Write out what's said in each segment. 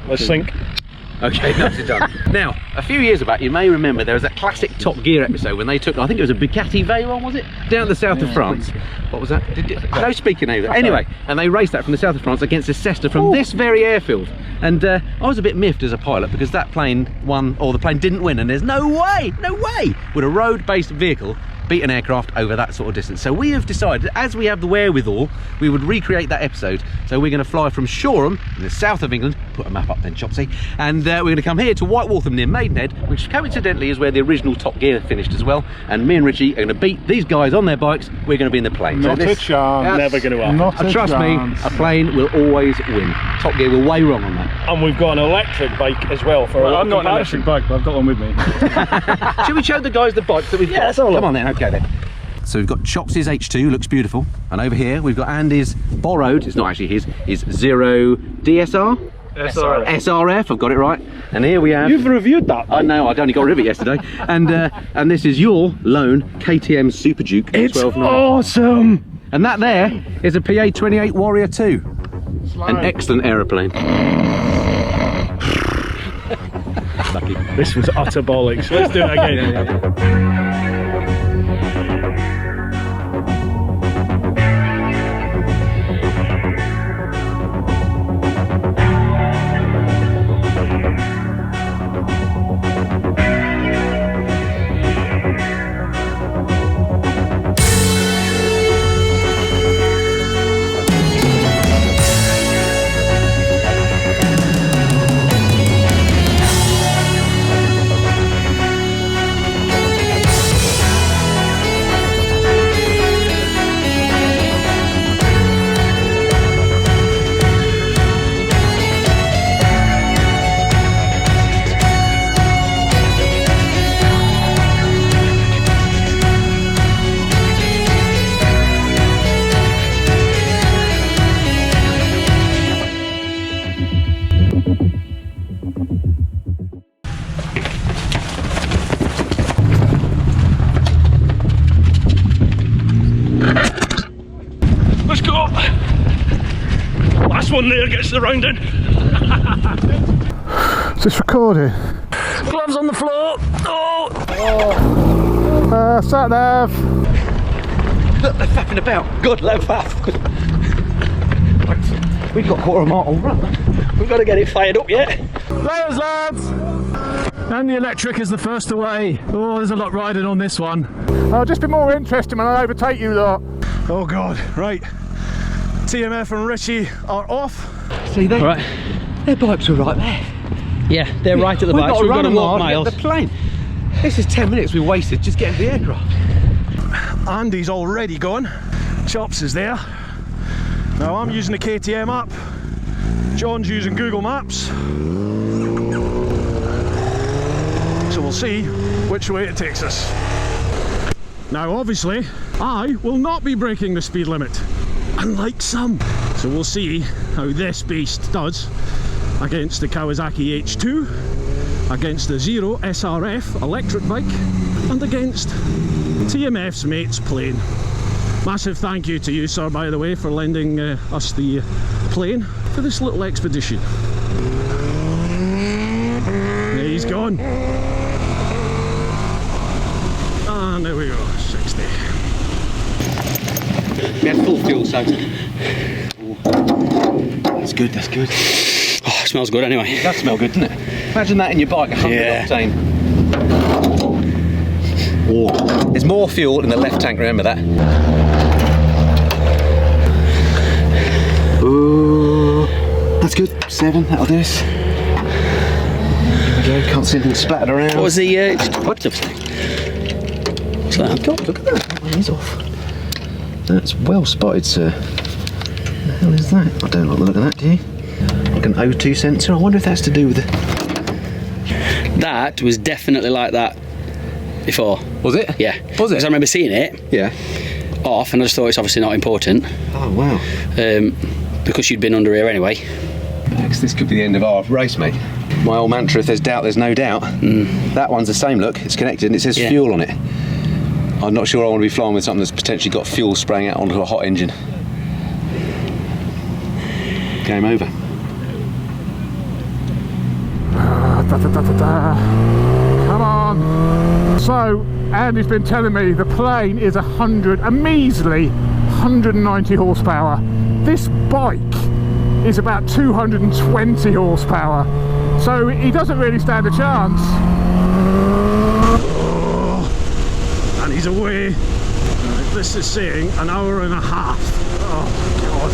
Let's sync. Okay, nicely done. Now, a few years back, you may remember there was that classic Top Gear episode when they took, I think it was a Bugatti Veyron, was it? Down the south of France. What was that? No speaking over. Anyway, and they raced that from the south of France against a Cessna from this very airfield. And I was a bit miffed as a pilot because that plane won, or the plane didn't win, and there's no way would a road-based vehicle beat an aircraft over that sort of distance. So we have decided, as we have the wherewithal, we would recreate that episode. So we're going to fly from Shoreham in the south of England, put a map up then, Chopsy, and we're going to come here to White Waltham near Maidenhead, which coincidentally is where the original Top Gear finished as well. And me and Richie are going to beat these guys on their bikes. We're going to be in the plane. Not so a chance. Never going to happen. Trust me, a plane will always win. Top Gear were way wrong on that. And we've got an electric bike as well. I've got an electric bike, but I've got one with me. Should we show the guys the bikes that we've got? Let's have a look. Come on then, okay then. So we've got Chopsy's H2, looks beautiful. And over here we've got Andy's borrowed, it's not actually his Zero DSR? SRF, I've got it right. And here we have... You've reviewed that bike. I know, I'd only got rid of it yesterday. And this is your lone KTM Super Duke. It's 12.9. awesome! And that there is a PA28 Warrior 2. An excellent aeroplane. Lucky. This was utter bollocks. Let's do it again. Let's go! Last one there gets the rounding. Is this recording? Gloves on the floor. Oh! Sat nav. Look, they're faffing about. Good, low faff. We've got quarter mile on run. We've got to get it fired up yet. Layers, lads. And the electric is the first away. Oh, there's a lot riding on this one. I'll just be more interesting when I overtake you lot. Oh God, right. TMF and Richy are off. See, their bikes are right there. Yeah, they're right at the bikes. We've got to walk miles. The plane. This is 10 minutes we wasted just getting to the aircraft. Andy's already gone. Chops is there. Now I'm using the KTM app. John's using Google Maps. So we'll see which way it takes us. Now obviously, I will not be breaking the speed limit, unlike some. So we'll see how this beast does against the Kawasaki H2, against the Zero SRF electric bike, and against TMF's mate's plane. Massive thank you to you, sir, by the way, for lending us the plane for this little expedition. There he's gone. And there we go, 60. We had full fuel, so that's good, that's good. Oh, it smells good anyway. It does smell good, doesn't it? Imagine that in your bike, 100 octane. Oh, there's more fuel in the left tank, remember that? Ooh, that's good, 7, that'll do us. There we go, can't see anything splattered around. What was the what was it? What's that? God, look at that, that one is off. That's well spotted, sir. What the hell is that? I don't like the look of that, do you? Like an O2 sensor, I wonder if that's to do with the... That was definitely like that before. Was it? Yeah. Was it? Because I remember seeing it Yeah. off, and I just thought it's obviously not important. Oh, wow. Because you'd been under here anyway. This could be the end of our race, mate. My old mantra, if there's doubt, there's no doubt. That one's the same look, it's connected and it says fuel on it. I'm not sure I want to be flying with something that's potentially got fuel spraying out onto a hot engine. Game over. Come on. So, Andy's been telling me the plane is a measly 190 horsepower. This bike is about 220 horsepower. So he doesn't really stand a chance. Oh, and he's away. This is saying an hour and a half. Oh God.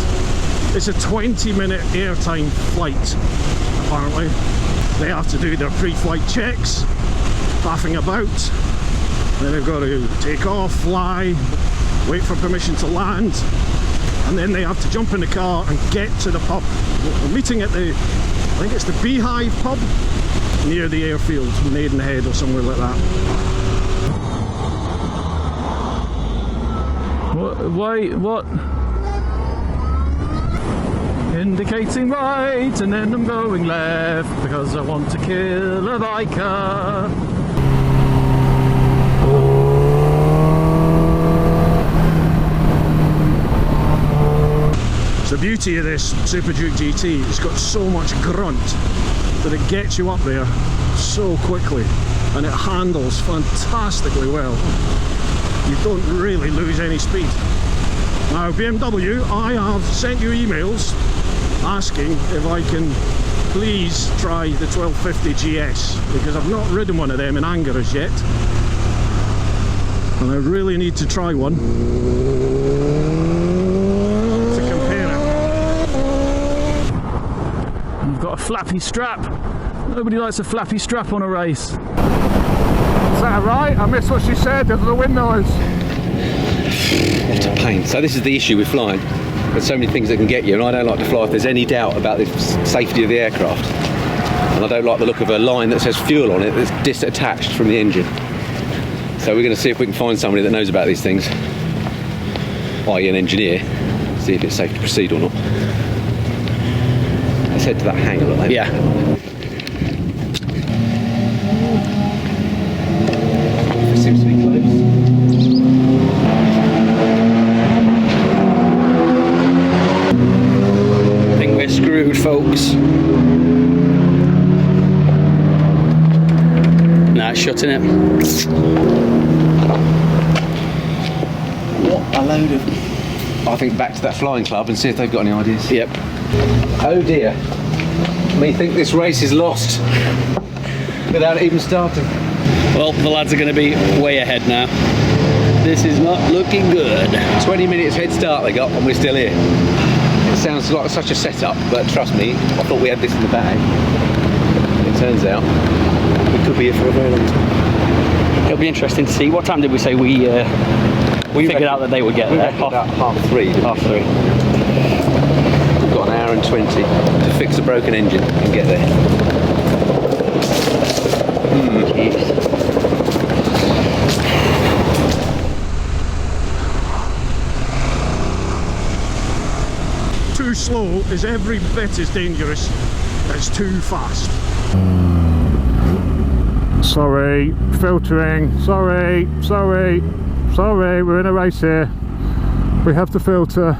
It's a 20-minute airtime flight, apparently. They have to do their pre-flight checks, faffing about. Then they've got to take off, fly, wait for permission to land, and then they have to jump in the car and get to the pub. We're meeting at the, I think it's the Beehive pub, near the airfield, Maidenhead or somewhere like that. What? Indicating right, and then I'm going left, because I want to kill a biker. The beauty of this Super Duke GT, it's got so much grunt that it gets you up there so quickly, and it handles fantastically well. You don't really lose any speed. Now BMW, I have sent you emails asking if I can please try the 1250 GS, because I've not ridden one of them in anger as yet, and I really need to try one. Got a flappy strap. Nobody likes a flappy strap on a race. Is that right? I missed what she said. There's the wind noise. What a pain. So this is the issue with flying. There's so many things that can get you, and I don't like to fly if there's any doubt about the safety of the aircraft. And I don't like the look of a line that says fuel on it that's disattached from the engine. So we're going to see if we can find somebody that knows about these things, i.e. an engineer, see if it's safe to proceed or not. Let's head to that hangar, look, mate. Yeah. It seems to be close. I think we're screwed, folks. Nah, it's shutting it. What a load of... I think back to that flying club and see if they've got any ideas. Yep. Oh dear. Me think this race is lost without it even starting. Well, the lads are going to be way ahead now. This is not looking good. 20 minutes head start they got, and we're still here. It sounds like such a setup, but trust me, I thought we had this in the bag. It turns out we could be here for a very long time. It'll be interesting to see. What time did we say we figured out that they would get there? About half three. Half three. We've got an hour and 20 to fix a broken engine and get there. Jeez. Too slow is every bit as dangerous as too fast. Sorry, filtering. Sorry, we're in a race here. We have to filter.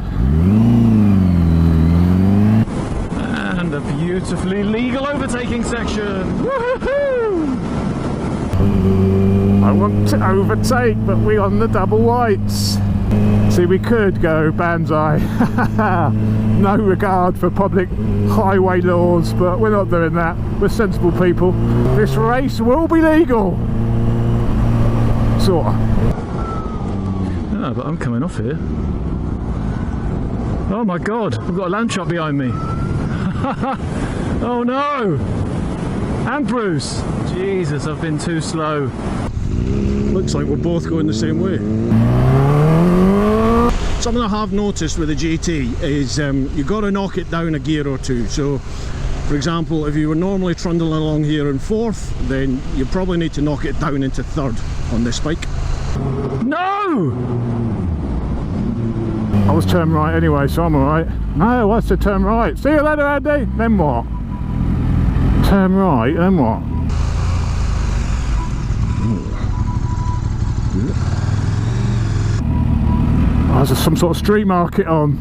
And a beautifully legal overtaking section. Woohoo! I want to overtake, but we're on the double whites. See, we could go banzai. No regard for public highway laws, but we're not doing that. We're sensible people. This race will be legal. Sort of. No, but I'm coming off here. Oh my god, we've got a lamb chop behind me. Oh no! And Bruce! Jesus, I've been too slow. Looks like we're both going the same way. Something I have noticed with the GT is you've got to knock it down a gear or two. So, for example, if you were normally trundling along here in fourth, then you probably need to knock it down into third on this bike. No! I was turned right anyway, so I'm alright. No, I said turn right. See you later, Andy. Then what? Turn right, then what? Oh, there's some sort of street market on.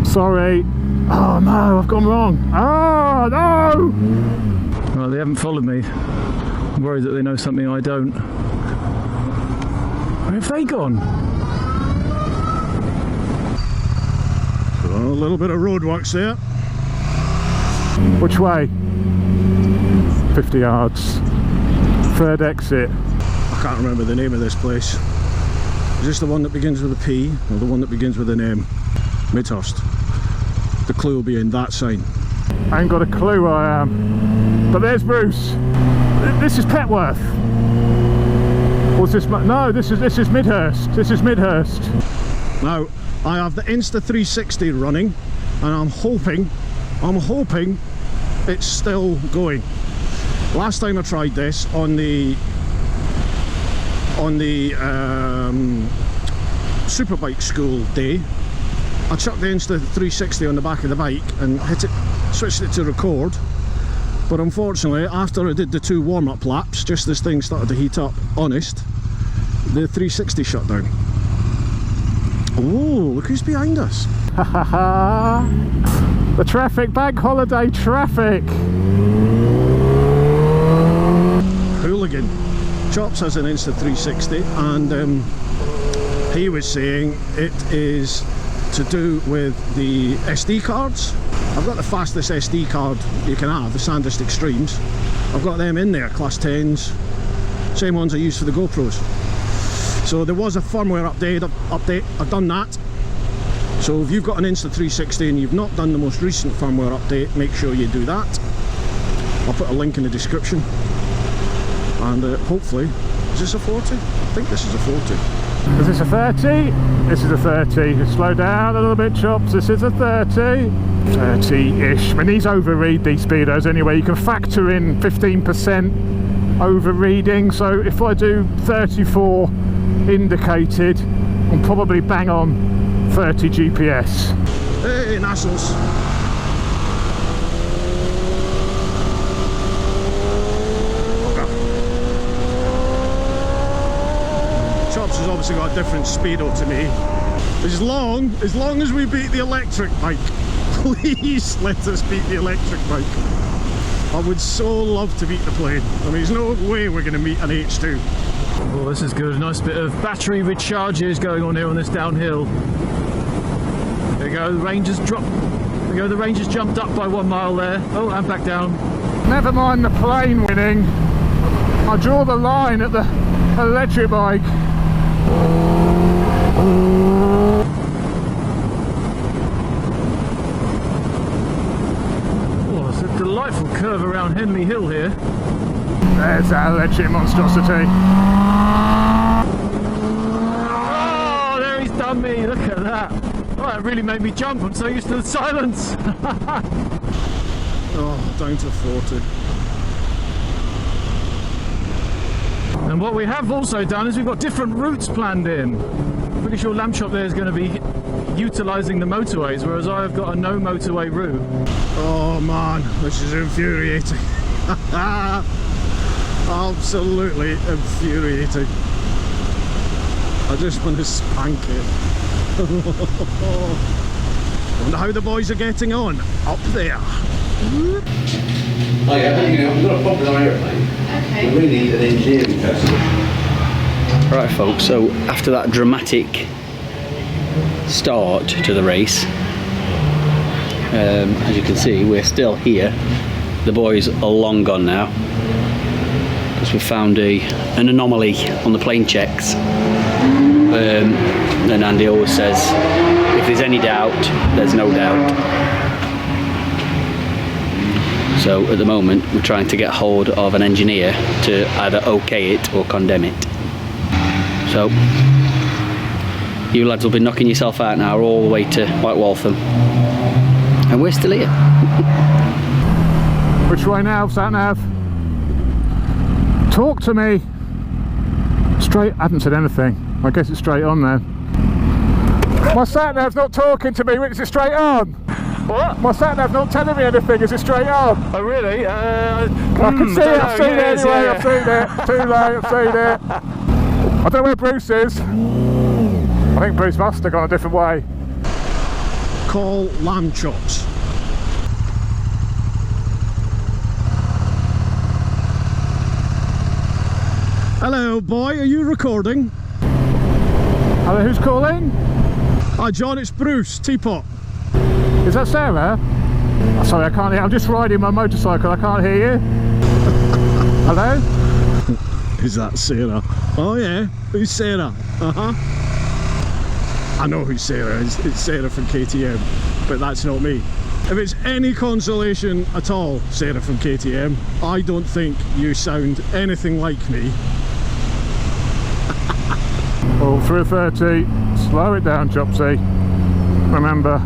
Sorry. Oh no, I've gone wrong. Oh no! Well, Oh, they haven't followed me. I'm worried that they know something I don't. Where have they gone? So a little bit of roadworks there. Which way? 50 yards. Third exit. I can't remember the name of this place. Is this the one that begins with a P or the one that begins with an M? Midhurst. The clue will be in that sign. I ain't got a clue where I am. But there's Bruce. This is Petworth. Or is this? No, this is Midhurst. This is Midhurst. Now I have the Insta360 running, and I'm hoping it's still going. Last time I tried this on the Superbike school day, I chucked the Insta360 on the back of the bike and switched it to record. But unfortunately, after I did the 2 warm-up laps, just as things started to heat up, honest, the 360 shut down. Oh, look who's behind us. The traffic, bank holiday traffic. Hooligan. Chops has an Insta360, and he was saying it is to do with the SD cards. I've got the fastest SD card you can have, the SanDisk Extremes. I've got them in there, class 10s, same ones I use for the GoPros. So there was a firmware update, I've done that. So if you've got an Insta360 and you've not done the most recent firmware update, make sure you do that. I'll put a link in the description. And hopefully, is this a 40? I think this is a 40. Is this a 30? This is a 30. Slow down a little bit, Chops. This is a 30. 30-ish. I mean, these overread, these speedos anyway. You can factor in 15% overreading. So if I do 34 indicated, I'm probably bang on 30 GPS. Hey, Nassels. Chops has obviously got a different speedo to me. As long as we beat the electric bike, please let us beat the electric bike. I would so love to beat the plane. I mean, there's no way we're going to meet an H2. Oh, this is good. A nice bit of battery recharges going on here on this downhill. There you go. The range has dropped. There you go. The range has jumped up by 1 mile there. Oh, and back down. Never mind the plane winning. I draw the line at the electric bike. Oh, it's a delightful curve around Henley Hill here. There's that electric monstrosity. Oh, there he's done me. Look at that. Oh, that really made me jump. I'm so used to the silence. Oh, down to 40. And what we have also done is we've got different routes planned in. Pretty sure Lamb Chop there is going to be utilising the motorways, whereas I've got a no motorway route. Oh man, this is infuriating. Absolutely infuriating. I just want to spank it. Wonder how the boys are getting on up there. Oh yeah, you know, we've got a popular aeroplane. Okay. We really need an engineering person. Right folks, so after that dramatic start to the race, as you can see, we're still here. The boys are long gone now, because we found an anomaly on the plane checks. And Andy always says, if there's any doubt, there's no doubt. So at the moment we're trying to get hold of an engineer to either okay it or condemn it. So you lads will be knocking yourself out now all the way to White Waltham, and we're still here. Which way now, sat nav? Talk to me. Straight. I haven't said anything. I guess it's straight on then. My sat nav's not talking to me. Is it straight on? What? My sat nav's not telling me anything. Is it straight on? Oh really? I can see it. I've seen it anyway. Yeah. I've seen it. Too late. I've seen it. I don't know where Bruce is. I think Bruce must have gone a different way. Call Lamb Chops. Hello, boy. Are you recording? Hello, who's calling? Hi, John. It's Bruce, Teapot. Is that Sarah? Oh, sorry, I can't hear. I'm just riding my motorcycle. I can't hear you. Hello? Is that Sarah? Oh, yeah. Who's Sarah? I know who Sarah is. It's Sarah from KTM, but that's not me. If it's any consolation at all, Sarah from KTM, I don't think you sound anything like me. Oh, 330. Slow it down, Chopsy. Remember,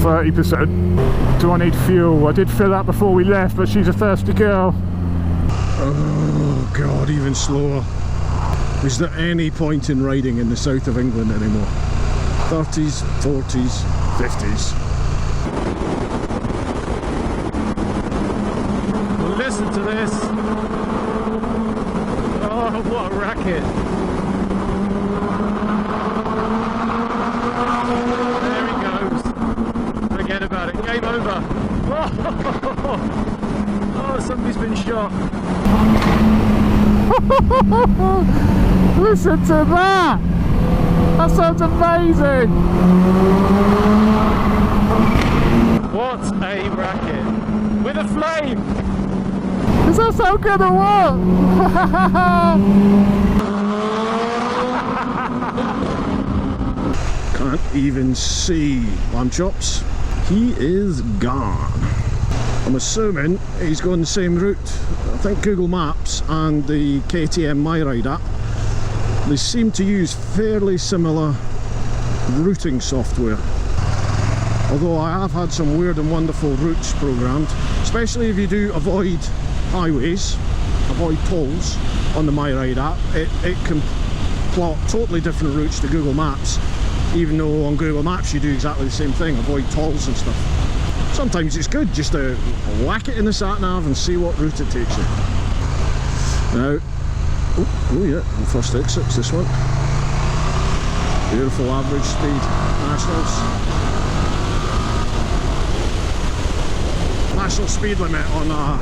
30%. Do I need fuel? I did fill that before we left, but she's a thirsty girl. Oh, God, even slower. Is there any point in riding in the south of England anymore? 30s, 40s, 50s. Listen to this. Oh, what a racket. There he goes. Forget about it. Game over. Oh, somebody's been shot. Listen to that! That sounds amazing! What a racket! With a flame! Does that sound good or what? Can't even see Lamb Chops. He is gone. I'm assuming he's going the same route. I think Google Maps and the KTM MyRide app, they seem to use fairly similar routing software. Although I have had some weird and wonderful routes programmed, especially if you do avoid highways, avoid tolls on the MyRide app. It can plot totally different routes to Google Maps, even though on Google Maps you do exactly the same thing, avoid tolls and stuff. Sometimes it's good just to whack it in the sat-nav and see what route it takes you. Now, oh yeah, first exit's this one. Beautiful average speed, nationals. National speed limit on a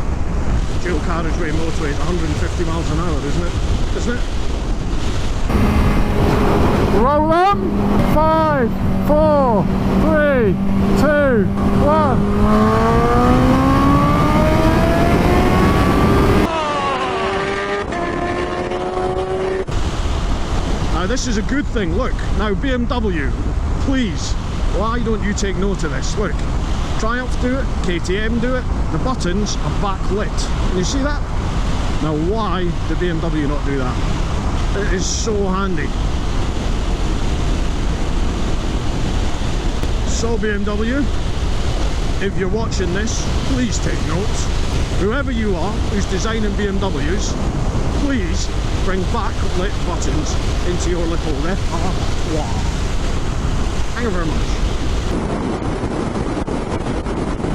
dual carriageway motorway is 150 miles an hour, isn't it? Roll them! 5, 4, 3, 2, 1. Now this is a good thing. Look, now BMW, please, why don't you take note of this? Look, Triumph do it, KTM do it, the buttons are backlit. Can you see that? Now why did BMW not do that? It is so handy. So BMW, if you're watching this, please take notes. Whoever you are who's designing BMWs, please bring backlit buttons into your little repertoire. Thank you very much.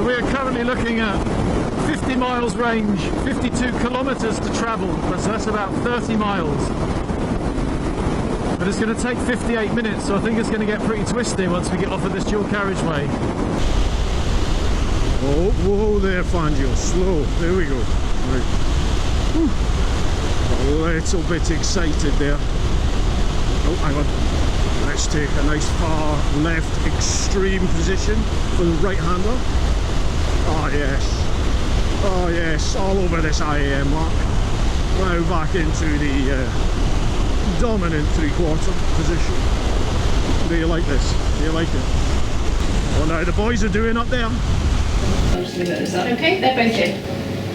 We are currently looking at 50 miles range, 52 kilometres to travel, so that's about 30 miles. But it's going to take 58 minutes, so I think it's going to get pretty twisty once we get off of this dual carriageway. Oh, whoa there, Fangio, slow, there we go. Right. Whew. A little bit excited there. Oh, hang on. Let's take a nice far left extreme position for the right hander. Oh yes. Oh yes, all over this IAM mark. Now back into the dominant three-quarter position. Do you like this? Do you like it? Well, now the boys are doing up there. Is that okay? They're both in.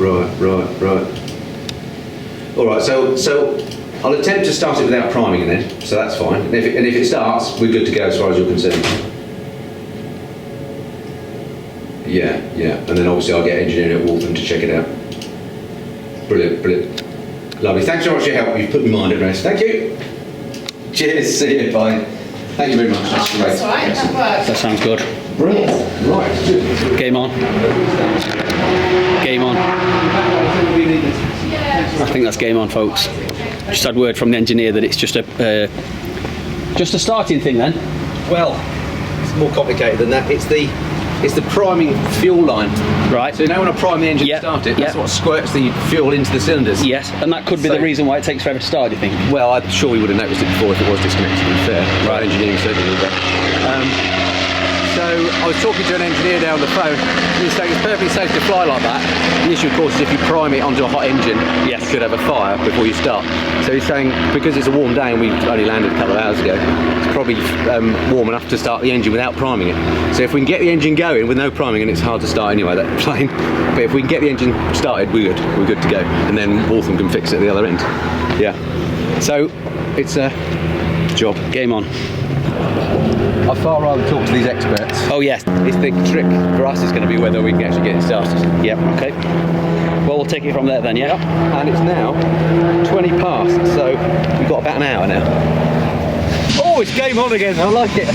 Right. All right, so I'll attempt to start it without priming then, so that's fine. And if it starts, we're good to go as far as you're concerned. Yeah, and then obviously I'll get engineering at Waltham to check it out. Brilliant. Lovely. Thanks so much for your help. You've put my mind at rest. Thank you. Cheers. See you. Bye. Thank you very much. That's great. That's all right. That works. That sounds good. Brilliant. Right. Good. Game on. Game on. I think that's game on, folks. Just had word from the engineer that it's just a starting thing then. Well, it's more complicated than that. It's the It's the priming fuel line. Right. So now when I prime the engine to start it, that's what squirts the fuel into the cylinders. Yes, and that could be the reason why it takes forever to start, do you think? Well, I'm sure you would have noticed it before if it was disconnected, to be fair. Right. Engineering certainly will. So I was talking to an engineer down the phone, and he's saying it's perfectly safe to fly like that. The issue, of course, is if you prime it onto a hot engine, you could have a fire before you start. So he's saying because it's a warm day and we only landed a couple of hours ago, it's probably warm enough to start the engine without priming it. So if we can get the engine going with no priming, and it's hard to start anyway, that plane, but if we can get the engine started, we're good to go. And then Waltham can fix it at the other end. Yeah. So it's a job. Game on. I'd far rather talk to these experts. Oh yes. It's the trick for us is going to be whether we can actually get it started. Yep, okay. Well, we'll take it from there then, yeah? And it's now 20 past, so we've got about an hour now. Oh, it's game on again, I like it.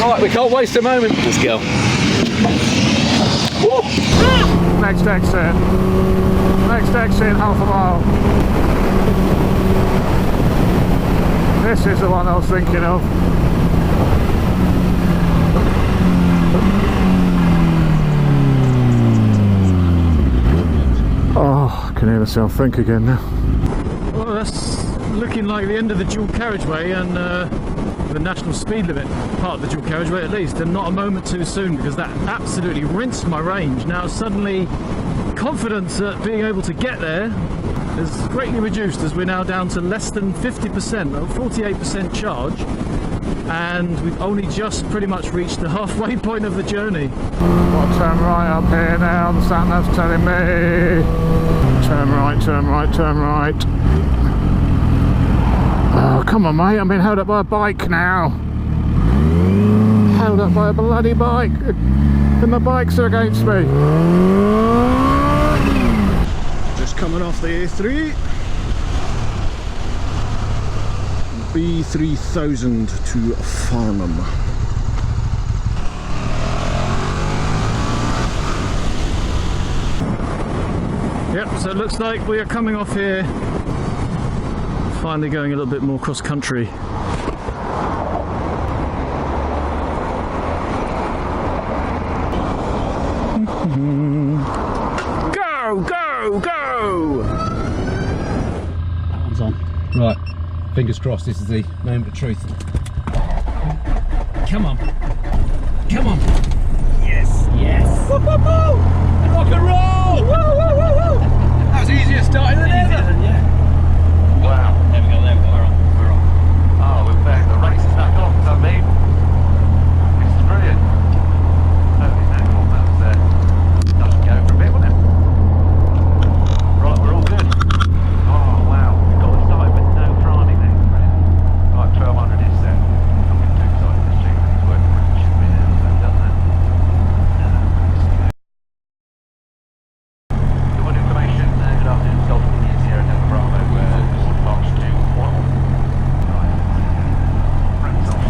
Right, we can't waste a moment. Let's go. Next exit. Next exit, half a mile. This is the one I was thinking of. Oh, I can hear myself think again now. Well, that's looking like the end of the dual carriageway and the national speed limit part of the dual carriageway at least, and not a moment too soon, because that absolutely rinsed my range. Now suddenly confidence at being able to get there is greatly reduced, as we're now down to less than 50%, 48% charge, and we've only just pretty much reached the halfway point of the journey. Got to turn right up here now, the sat nav's telling me. Turn right, turn right, turn right. Oh, come on mate, I'm being held up by a bike now. Held up by a bloody bike, and the bikes are against me. Just coming off the A3. B3000 to Farnham. Yep, so it looks like we are coming off here, finally going a little bit more cross country. Go, go, go! That one's on. Right, fingers crossed this is the moment of truth. Come on. Come on. Yes, yes. Woo, woo, woo. And rock and roll! Woo, woo, woo, woo. That was easier starting than ever. Yeah. Wow. There we go, we're on. We're on. Oh, we're back. The race is back on, does that mean? This is brilliant. Holy mackerel, that was touch and go for a bit, wasn't it? Right, we're all good. Oh, wow. We've got it started with no priming there. Brilliant. Right, 1200 is set. I'm getting too excited for this thing. It's working. It should be there, so done that. Good information. Good afternoon. Golf is here at Delta Bravo. Goodwood Box 2 1. Right. Friends off.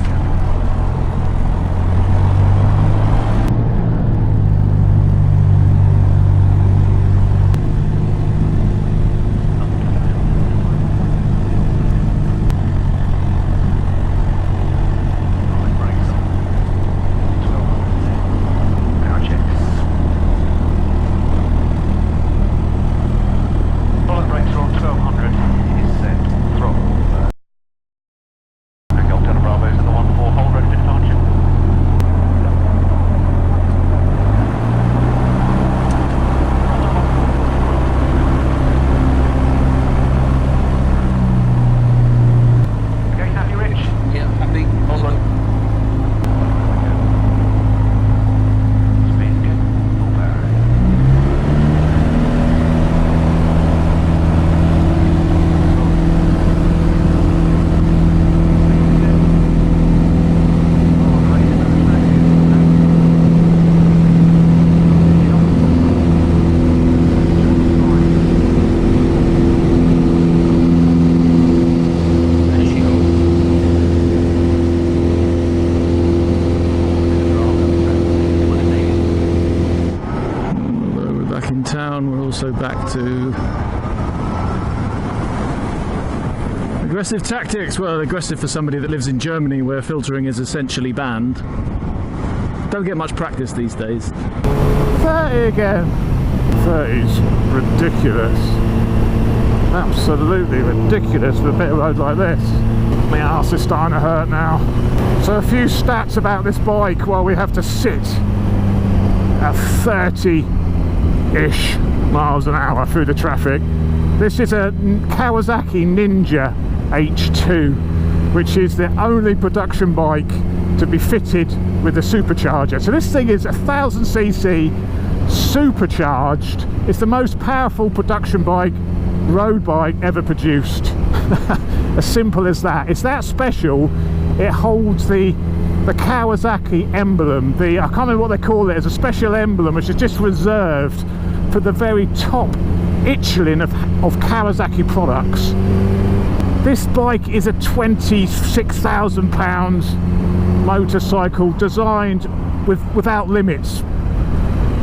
Also back to Aggressive tactics. Well, aggressive for somebody that lives in Germany where filtering is essentially banned. Don't get much practice these days. 30 again. 30's ridiculous. Absolutely ridiculous for a bit of road like this. My arse is starting to hurt now. So a few stats about this bike while we have to sit at 30-ish miles an hour through the traffic. This is a Kawasaki Ninja H2, which is the only production bike to be fitted with a supercharger. So this thing is 1000cc supercharged. It's the most powerful production bike, road bike ever produced. As simple as that. It's that special. It holds the Kawasaki emblem. I can't remember what they call it. It's a special emblem which is just reserved for the very top echelon of Kawasaki products. This bike is a £26,000 motorcycle designed without limits.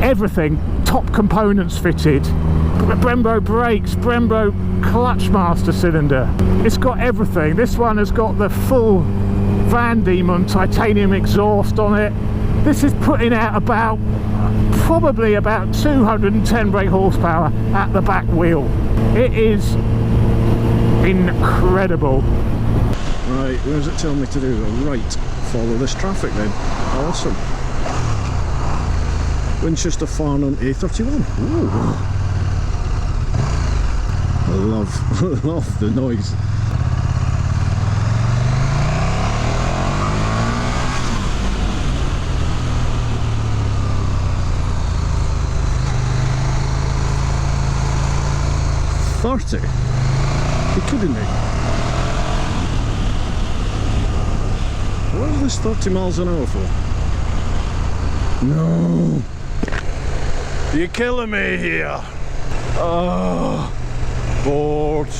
Everything, top components fitted. Brembo brakes, Brembo clutch master cylinder. It's got everything. This one has got the full Van Diemen titanium exhaust on it. This is putting out probably about 210 brake horsepower at the back wheel. It is incredible. Right, where does it tell me to do? Right, follow this traffic then. Awesome. Winchester Farnham A31. Ooh. I love the noise. $30? You're kidding me? What is this 30 miles an hour for? No! You're killing me here! Oh, bored.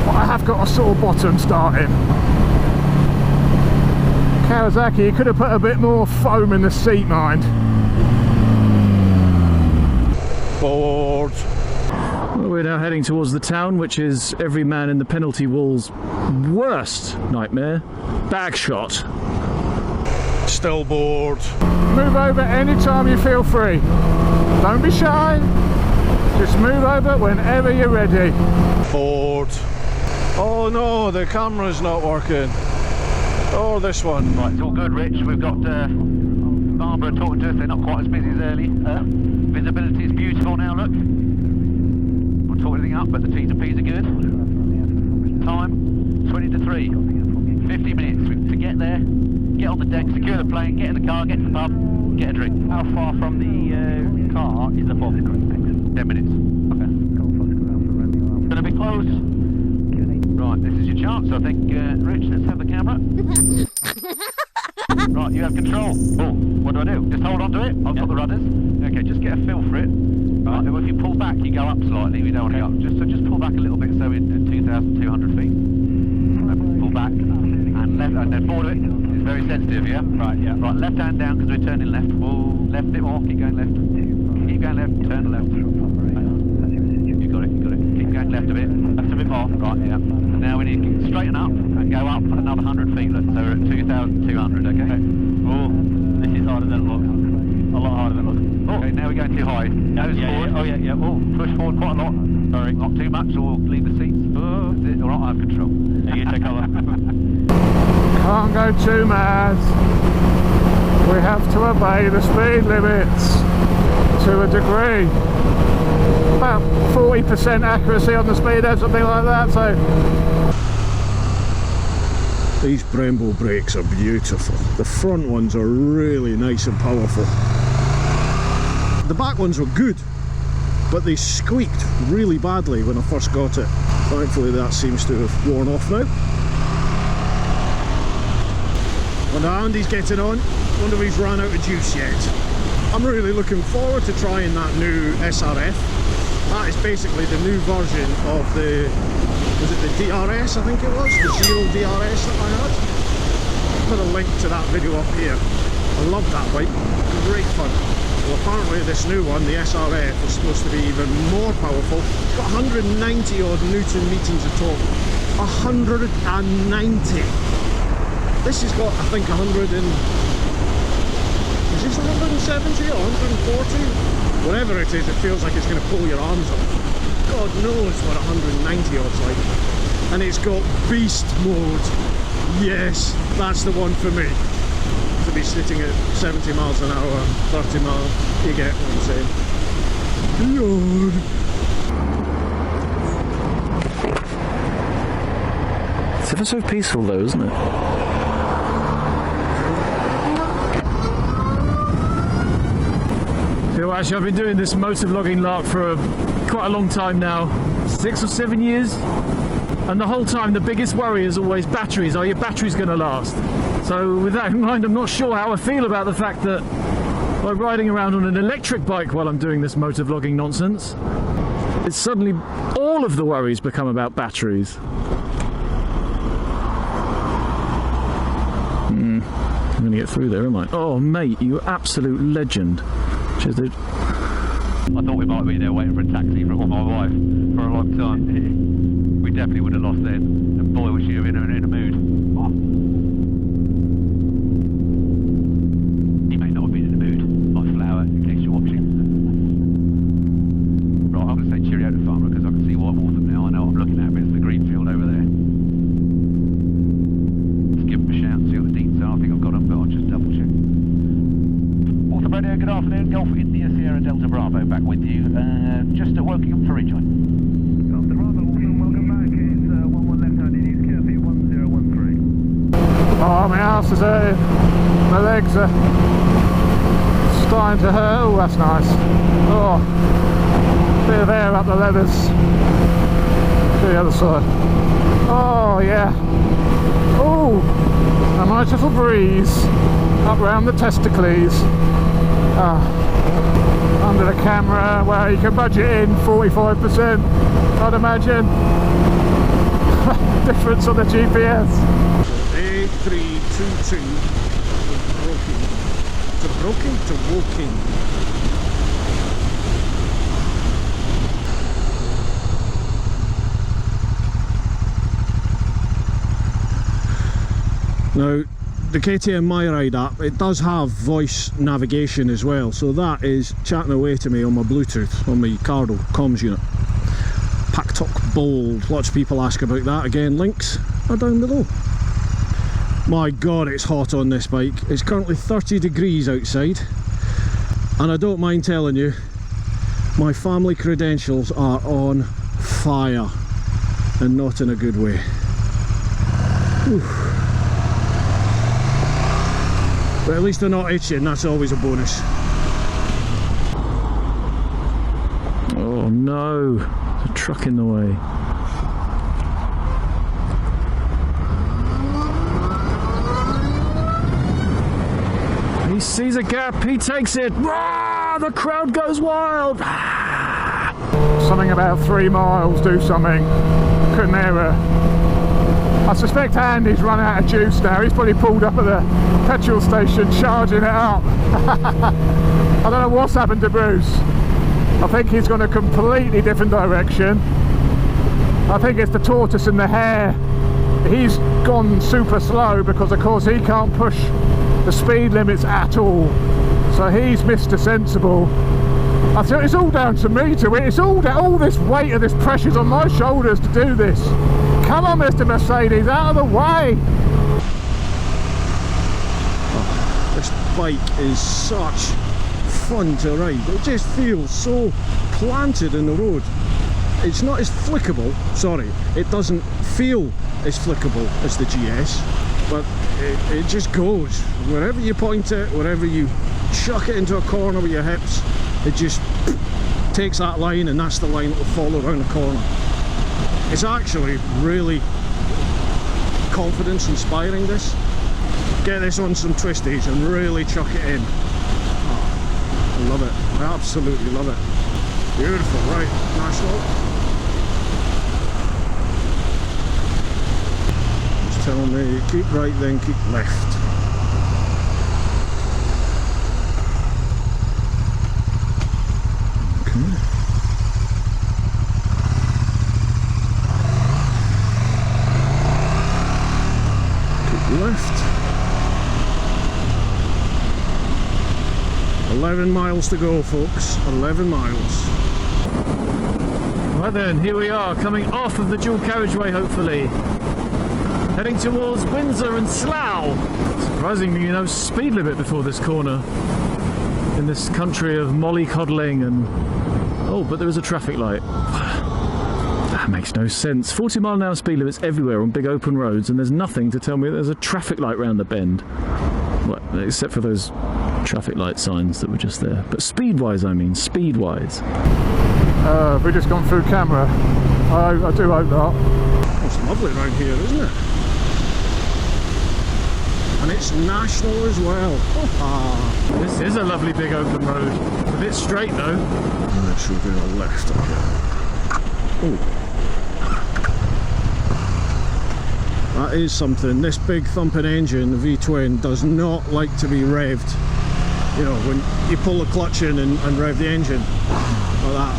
Well, I have got a sore bottom starting. Kawasaki, you could have put a bit more foam in the seat, mind. Bored. Well, we're now heading towards the town, which is every man in the penalty wall's worst nightmare. Bag shot. Still bored. Move over anytime you feel free. Don't be shy. Just move over whenever you're ready. Bored. Oh no, the camera's not working. Oh, this one. Right, it's all good, Rich. We've got Barbara talking to us. They're not quite as busy as early. Visibility is beautiful now, look. We'll talk anything up, but the T's and P's are good. Time, 20 to 3. 50 minutes to get there, get on the deck, secure the plane, get in the car, get to the pub, get a drink. How far from the car is the pub? 10 minutes. Okay. Gonna be close. Right, this is your chance, I think. Rich, let's have the camera. Right, you have control. Oh, what do I do? Just hold on to it. I've got the rudders. Okay, just get a feel for it. Right, if you pull back, you go up slightly. We don't want to go up. Just pull back a little bit, so in 2,200 feet. Pull back and left, and then forward it. It's very sensitive, yeah. Right, yeah. Right, left hand down because we're turning left. Oh, left a bit more. Keep going left. Keep going left. Turn to left. You got it. You got it. Keep going left a bit. Left a bit more. Right, yeah. And now we need to straighten up and go up another 100 feet. Look, so we're at 2,200. Okay. Oh, this is harder than it looks. A lot harder than it looks. Oh, okay, now we're going too high. Nose forward. Oh, yeah. Oh, push forward quite a lot. Sorry, not too much, or we'll leave the seats. Oh, all right, I have control. You take over. Can't go too mad. We have to obey the speed limits to a degree. About 40% accuracy on the speedo, something like that. So these Brembo brakes are beautiful. The front ones are really nice and powerful. The back ones were good, but they squeaked really badly when I first got it. Thankfully that seems to have worn off now. And Andy's getting on. Wonder if he's run out of juice yet. I'm really looking forward to trying that new SRF. That is basically the new version of the, was it the DRS I think it was? The Zero DRS that I had. I'll put a link to that video up here. I love that bike, great fun. Well, apparently this new one, the SRF, is supposed to be even more powerful. It's got 190 odd Newton meters of torque. 190. This has got, I think, 100 and... Is this 170 or 140? Whatever it is, it feels like it's going to pull your arms off. God knows what 190 odd's like. And it's got beast mode. Yes, that's the one for me. To be sitting at 70 miles an hour, 30 miles, you get what I'm saying. Lord. It's ever so peaceful though, isn't it? So actually I've been doing this motovlogging lark for quite a long time now, 6 or 7 years, and the whole time the biggest worry is always batteries. Are your batteries going to last? So with that in mind, I'm not sure how I feel about the fact that by riding around on an electric bike while I'm doing this motovlogging nonsense, it's suddenly all of the worries become about batteries. I'm going to get through there, am I? Oh mate, you absolute legend. Cheers, dude. I thought we might be there waiting for a taxi from my wife for a long time. We definitely would have lost then. And boy, was she in a mood. Oh. He may not have been in the mood. My flower, in case you're watching. Right, I'm going to say cheerio to Farmer because I can see White Waltham now. I know what I'm looking at, but it's the green field over there. Let's give him a shout and see what the deets are. I think I've got them, but I'll just double check. Waltham Radio, good afternoon. Golf India Sierra Delta Bravo back with you. Just at Wokingham for rejoin. After Bravo, welcome back. It's 11 left-hand in East Kirby, 1013. Oh, my ass is hurting. My legs are starting to hurt. Oh, that's nice. Oh, bit of air up the leathers. To the other side. Oh, yeah. Oh, a nice little breeze up round the testicles. Under the camera, well, you can budget in 45%, I'd imagine. Difference on the GPS. A322 to Woking. Now, the KTM MyRide app, it does have voice navigation as well, so that is chatting away to me on my Bluetooth, on my Cardo comms unit. Pack Talk Bold, lots of people ask about that. Again, links are down below. My god, it's hot on this bike. It's currently 30 degrees outside, and I don't mind telling you, my family credentials are on fire, and not in a good way. Whew. But at least they're not itching, that's always a bonus. Oh no, there's a truck in the way. He sees a gap, he takes it. Rah! The crowd goes wild. Something about 3 miles, do something. Couldn't hear I suspect Andy's run out of juice now. He's probably pulled up at the petrol station charging it up. I don't know what's happened to Bruce. I think he's gone a completely different direction. I think it's the tortoise and the hare. He's gone super slow because of course he can't push the speed limits at all. So he's Mr. Sensible. I think it's all down to me to win. It's all this weight of this pressure's on my shoulders to do this. Come on, Mr. Mercedes, out of the way! Oh, this bike is such fun to ride. It just feels so planted in the road. It's not as flickable, sorry, it doesn't feel as flickable as the GS, but it just goes. Wherever you point it, wherever you chuck it into a corner with your hips, it just takes that line, and that's the line that will follow around the corner. It's actually really confidence inspiring, this. Get this on some twisties and really chuck it in. Oh, I love it. I absolutely love it. Beautiful, right, National. Just tell me, keep right then, keep left. 11 miles to go, folks. 11 miles. Right then, here we are, coming off of the dual carriageway, hopefully. Heading towards Windsor and Slough. Surprisingly, no speed limit before this corner. In this country of mollycoddling and... Oh, but there is a traffic light. That makes no sense. 40-mile-an-hour speed limits everywhere on big open roads, and there's nothing to tell me there's a traffic light round the bend. Well, except for those traffic light signs that were just there. But speed-wise, I mean, speed-wise. Have we just gone through camera? I do hope not. It's lovely around here, isn't it? And it's national as well. This is a lovely big open road. A bit straight though. Let's go to the left up here. Oh. That is something. This big thumping engine, the V-twin, does not like to be revved. You know, when you pull the clutch in and rev the engine like that.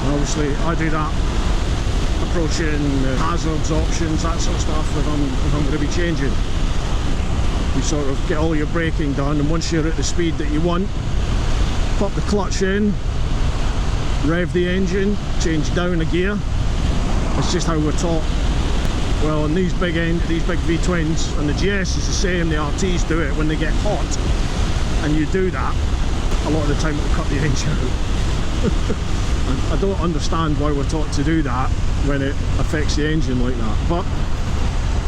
And obviously I do that approaching hazards, options, that sort of stuff if I'm going to be changing. You sort of get all your braking done, and once you're at the speed that you want, pop the clutch in, rev the engine, change down a gear. It's just how we're taught. Well, on these big V-twins, and the GS is the same, the RTs do it when they get hot, and you do that, a lot of the time it'll cut the engine out. I don't understand why we're taught to do that when it affects the engine like that, but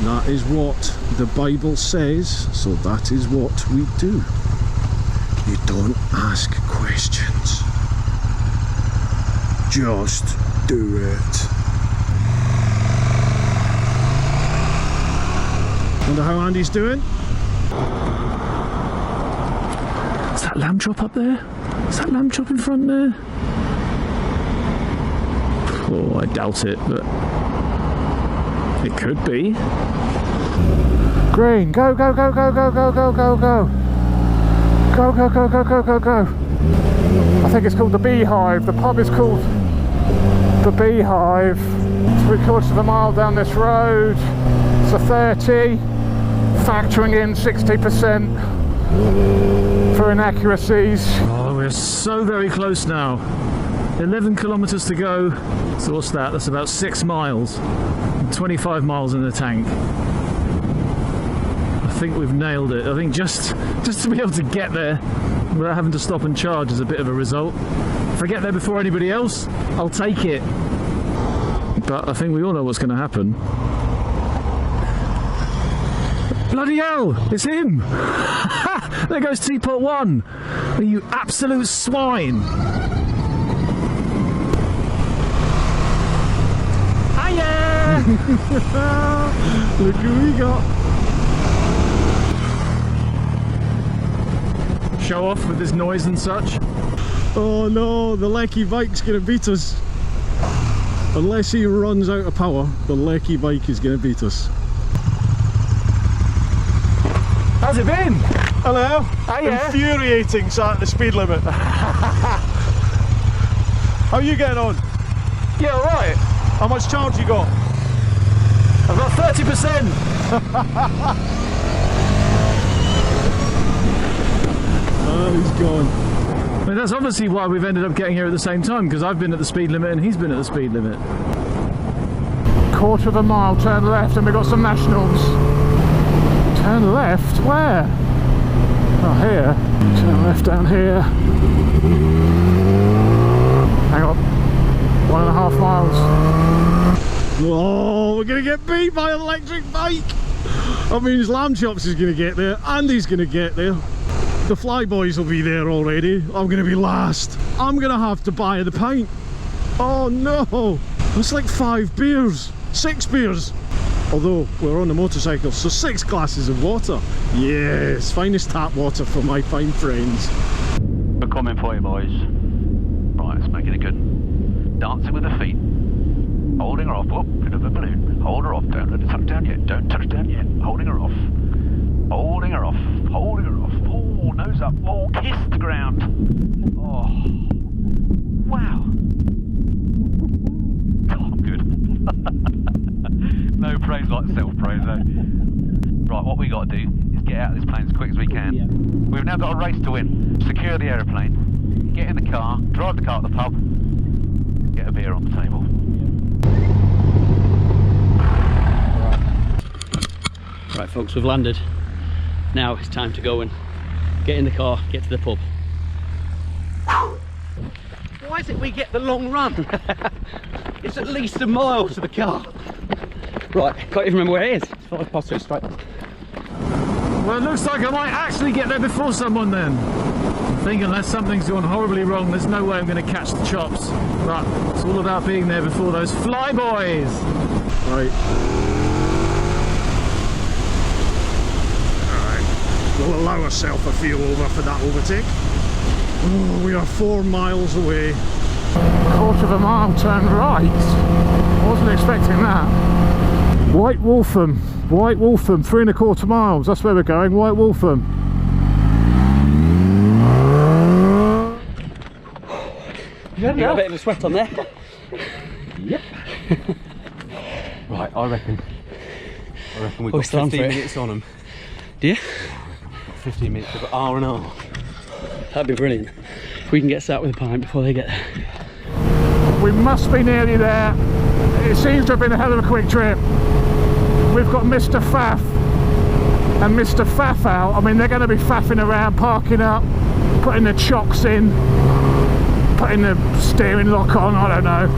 that is what the Bible says, so that is what we do. You don't ask questions. Just do it. Wonder how Andy's doing? Is that lamb chop up there? Is that lamb chop in front there? Oh, I doubt it, but it could be. Green, go, go, go, go, go, go, go, go, go. Go, go, go, go, go, go, go. I think it's called the Beehive. The pub is called the Beehive. 3/4 of a mile down this road. It's a 30, factoring in 60% for inaccuracies. Oh, we're so very close now. 11 kilometers to go. So what's that? That's about 6 miles. 25 miles in the tank. I think we've nailed it. I think just to be able to get there without having to stop and charge is a bit of a result. If I get there before anybody else, I'll take it. But I think we all know what's going to happen. Bloody hell! It's him! There goes Teapot 1! You absolute swine! Hiya! Look who we got! Show off with this noise and such. Oh no, the Lecky bike's gonna beat us. Unless he runs out of power, the Lecky bike is gonna beat us. How's it been? Hello. Hiya. Infuriating sat at the speed limit. How you getting on? Yeah, alright. How much charge you got? I've got 30%. Oh, he's gone. I mean, that's obviously why we've ended up getting here at the same time, because I've been at the speed limit and he's been at the speed limit. 1/4 of a mile, turn left, and we've got some nationals. Turn left? Where? Oh, here. Turn left down here. Hang on. 1.5 miles. Oh, we're gonna get beat by an electric bike. That means Lamb Chops is gonna get there, Andy's gonna get there. The Flyboys will be there already. I'm gonna be last. I'm gonna have to buy the pint. Oh no! It's like 5 beers, 6 beers. Although we're on a motorcycle, so 6 glasses of water. Yes, finest tap water for my fine friends. We're coming for you, boys. Right, let's make it a good dancing with the feet. Holding her off. Whoop, bit of a balloon. Hold her off. Don't let it touch down yet. Don't touch down yet. Holding her off. Holding her off. Holding her off. Oh, nose up. Oh, kiss the ground. Oh. Wow. Oh, I'm good. No praise like self-praise, though. Right, what we got to do is get out of this plane as quick as we can. Yeah. We've now got a race to win. Secure the aeroplane, get in the car, drive the car to the pub, get a beer on the table. Right folks, we've landed. Now it's time to go and get in the car, get to the pub. Why is it we get the long run? It's at least a mile to the car. Right, can't even remember where it is. It's 2:05 straight. Well, it looks like I might actually get there before someone then. I think unless something's gone horribly wrong, there's no way I'm going to catch the chops. But it's all about being there before those flyboys. Right. Alright. We'll allow ourselves a few over for that overtake. Oh, we are 4 miles away. Quarter of a mile turn right. Wasn't expecting that. White Waltham, 3¼ miles. That's where we're going. White Waltham. You got a bit of a sweat on there. Yep. Right, I reckon we've got still on 15 for it. minutes on them. Do you? 15 minutes, we've got R&R. That'd be brilliant. If we can get sat with a pint before they get there. We must be nearly there. It seems to have been a hell of a quick trip. We've got Mr. Faff and Mr. Faff out. I mean, they're going to be faffing around, parking up, putting the chocks in, putting the steering lock on, I don't know.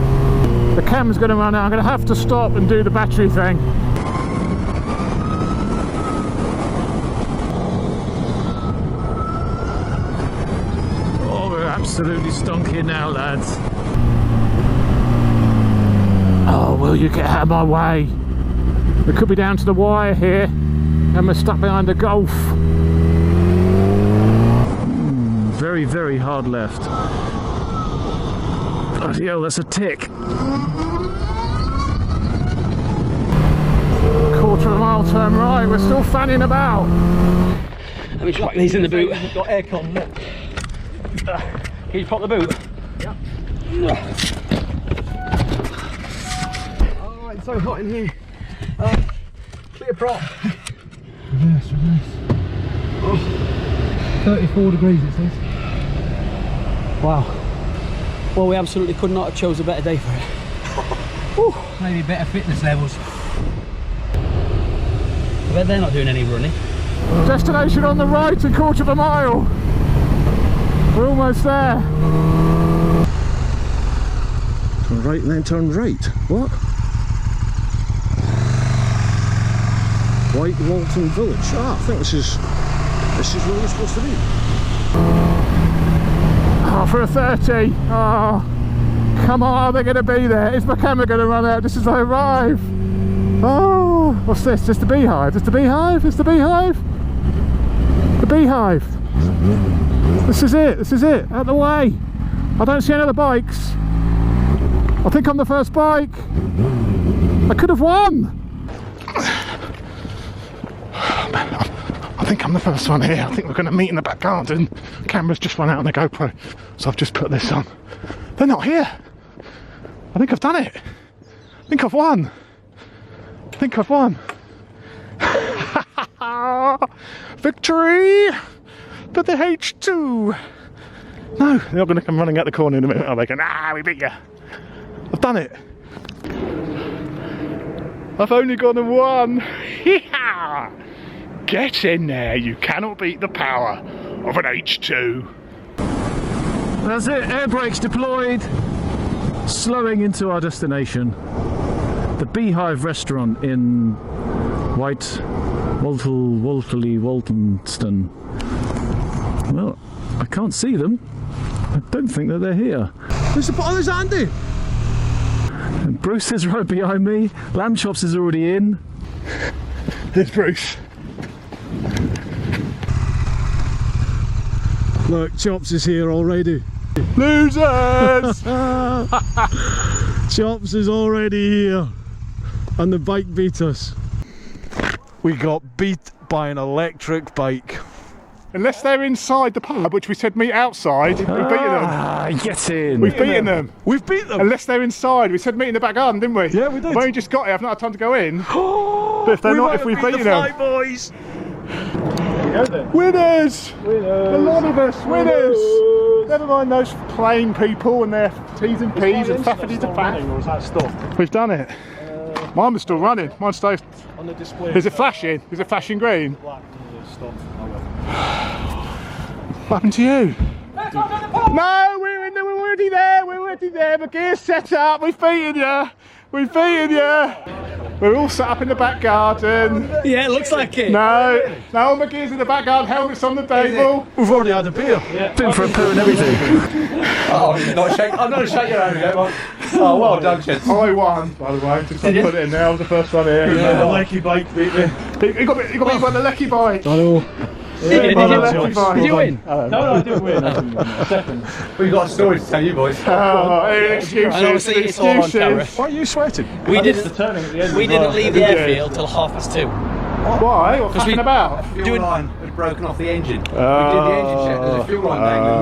The cam's going to run out. I'm going to have to stop and do the battery thing. Oh, we're absolutely stonking now, lads. Oh, will you get out of my way? We could be down to the wire here and we're stuck behind the Golf. Very, very hard left. Bloody hell, that's a tick. Quarter of a mile turn right, we're still fanning about. Let me chuck these in the boot. We've got aircon. Can you pop the boot? Yeah. Oh, it's so hot in here. Clear prop. Reverse. Oh, 34 degrees it says. Wow. Well, we absolutely could not have chose a better day for it. Whew. Maybe better fitness levels. I bet they're not doing any running. Destination on the right, a quarter of a mile. We're almost there. Turn right and then turn right. What? White Waltham Village. Ah, I think this is where we're supposed to be. Oh, for a 30. Oh, come on, they're going to be there. Is my camera going to run out just as I arrive? Oh, what's this? Just the beehive? It's the beehive? It's the beehive? The beehive. This is it. This is it. Out the way. I don't see any other bikes. I think I'm the first bike. I could have won. I think I'm the first one here. I think we're going to meet in the back garden. The camera's just run out on the GoPro, so I've just put this on. They're not here. I think I've done it. I think I've won. I think I've won. Victory for the H2. No, they're not going to come running out the corner in a minute, are they? Going, we beat you. I've done it. I've only gone and won. Get in there, you cannot beat the power of an H2. That's it, air brakes deployed. Slowing into our destination. The Beehive restaurant in Walthamston. Well, I can't see them. I don't think that they're here. There's Andy. And Bruce is right behind me. Lamb Chops is already in. There's Bruce. Look, Chops is here already. Losers! Chops is already here. And the bike beat us. We got beat by an electric bike. Unless they're inside the pub, which we said meet outside, we've beaten them. Get in. We've beaten them. We've beat them. Unless they're inside. We said meet in the back garden, didn't we? Yeah, we did. I've only just got here, I've not had time to go in. But if they're not, if we've beaten them. Boys. Winners! A lot of us, winners! Never mind those plain people and their T's and P's and faffity to faff. Or is that stopped? We've done it. Mine was still running. Mine stayed. On the display. Is it flashing? Is it flashing green? Black stopped. What happened to you? No, we're already there. We're already there. The gear's set up. We've beaten you. We've beaten you. We're all set up in the back garden. Yeah, it looks like it. No, all my gear's in the back garden. Helmets on the table. We've already had a beer. Yeah. Been for a poo and everything. I'm not going to shake your hand again, man. Oh, well done, Chins. I won, by the way. Just put it in there. I was the first one here. Yeah, the Lecky bike beat me. You got me by the Lecky bike. I know. Did you win? No, I didn't win. Second. We've got a story to tell you, boys. Oh, excuses. And obviously it's all on camera. Excuses. Why are you sweating? We The didn't. turning at the end. We didn't leave the airfield till 2:30. Why? What's happening about? Fuel line had broken off the engine. We did the engine check. There's a fuel line dangling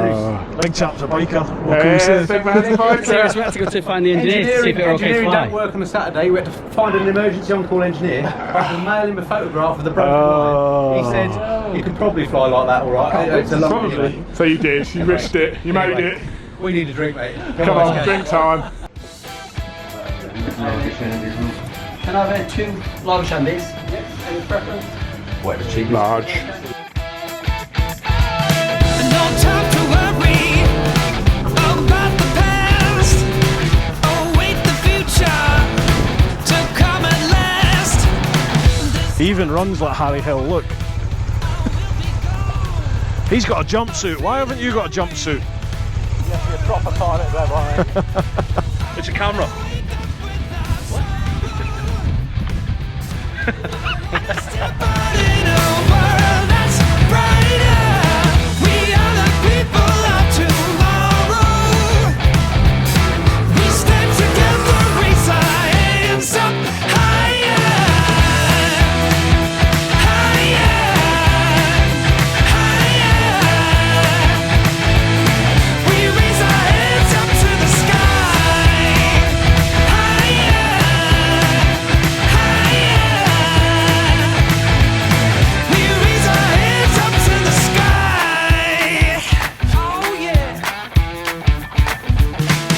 loose. Big chap's a biker. What can we say? Big man's a biker. Seriously, we had to go to find the engineer to see if it were okay to Engineering fly. don't work on a Saturday. We had to find an emergency on-call engineer. We had to mail him a photograph of the broken line. He said, you can probably fly like that, all right. It's a long Probably. So you did. You risked it. You made it. We need a drink, mate. Come on, drink time. Can I have 2 large shandies? Yes, any preference? Whatever, cheap. Large. No time to worry about the past. Await the future to come at last. He even runs like Harry Hill, look. He's got a jumpsuit. Why haven't you got a jumpsuit? It's a camera.